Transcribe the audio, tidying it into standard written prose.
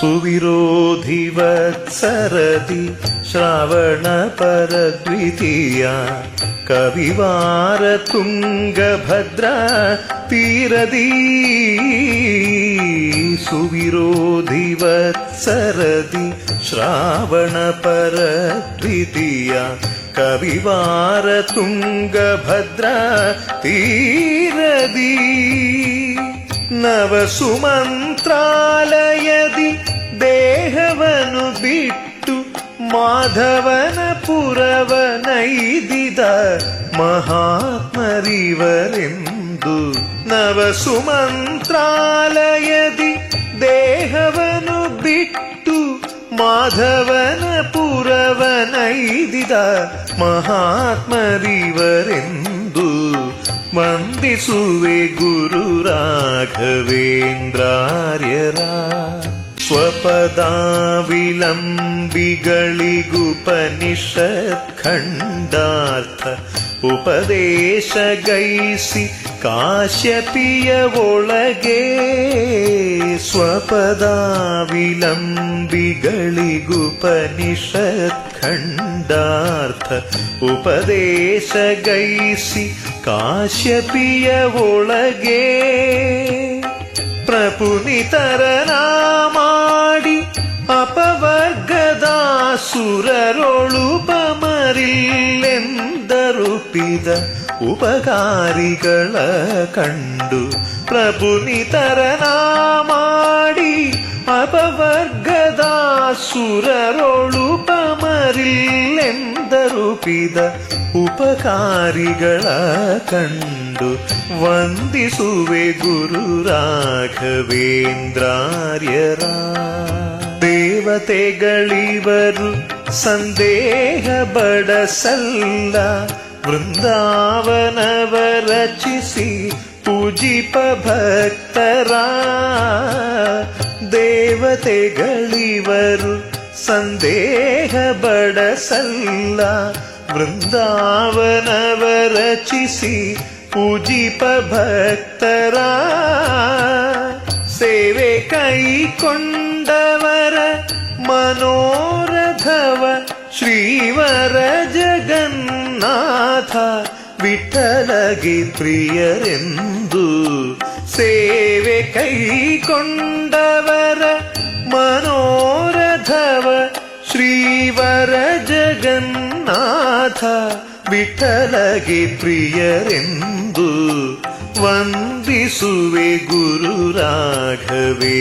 ಸುವಿರೋಧಿವತ್ಸರದಿ ಶ್ರಾವಣ ಪರದ್ವಿತೀಯ ಕವಿವಾರ ತುಂಗಭದ್ರಾ ತೀರದಿ ಸುವಿರೋಧಿವತ್ಸರದಿ ಶ್ರಾವಣ ಪರದ್ವಿತೀಯ ಕವಿವಾರ ತುಂಗಭದ್ರಾ ತೀರದಿ ನವ ಸುಮಂತ್ರಾಲಯದಿ ದೇಹವನ್ನು ಬಿಟ್ಟು ಮಾಧವನ ಪುರವನೈದಿದ ಮಹಾತ್ಮರಿವರೆಂದು ನವ ಸುಮಂತ್ರಾಲಯದಿ ದೇಹವನ್ನು ಬಿಟ್ಟು ಮಾಧವನ ಪುರವನೈದಿದ ಮಹಾತ್ಮರಿವರೆಂದು ವಂದಿಸುವೆ ಗುರು ರಾಘವೇಂದ್ರಾರ್ಯರ. ಸ್ವಪದಾವಿಲಂಬಿಗಳಿಗುಪನಿಷತ್ ಖಂಡಾರ್ಥ ಉಪದೇಶಗೈಸಿ ಕಾಶ್ಯಪಿಯ ಒಳಗೆ ಸ್ವಪದಾವಿಲಂಬಿಗಳಿಗುಪನಿಷತ್ ಖಂಡಾರ್ಥ ಉಪದೇಶಗೈಸಿ ಕಾಶ್ಯಪಿಯ ಒಳಗೆ ಪ್ರಪುನಿತರನ ಮಾಡಿ ಅಪವರ್ಗದಾಸುರರೊಳುಪಮರಿಲ್ಲೆಂದರುಪಿದ ಉಪಕಾರಿಗಳ ಕಂಡು ಪ್ರಪುನಿತರನ ಮಾಡಿ ಅಪವರ್ಗದಾಸುರರೊಳುಪಮರಿಲ್ಲೆಂದರುಪಿದ ಉಪಕಾರಿಗಳ ಕಂಡು ವಂದಿಸುವೆ ಗುರು ರಾಘವೇಂದ್ರಾರ್ಯರ. ದೇವತೆಗಳಿವರು ಸಂದೇಹ ಬಡಸಲ್ಲ ವೃಂದಾವನವ ರಚಿಸಿ ಪೂಜಿಪ ಭಕ್ತರ. ದೇವತೆಗಳಿವರು ಸಂದೇಹ ಬಡಸಲ್ಲ ವೃಂದಾವನವ ರಚಿಸಿ ಪೂಜಿಪ ಭಕ್ತರ. ಸೇವೆ ಕೈಕೊಂಡವರ ಮನೋರಥವ ಶ್ರೀವರ ಜಗನ್ನಾಥ ವಿಠಲಗೆ ಪ್ರಿಯರೆಂದು. ಸೇವೆ ಕೈಕೊಂಡವರ ಮನೋರಥವ ಶ್ರೀವರ ಜಗನ್ನಾಥ ವಿಠಲಗೆ ಪ್ರಿಯರೆಂದು ವಂದಿಸುವೆ ಗುರು ರಾಘವೇಂದ್ರಾರ್ಯರ.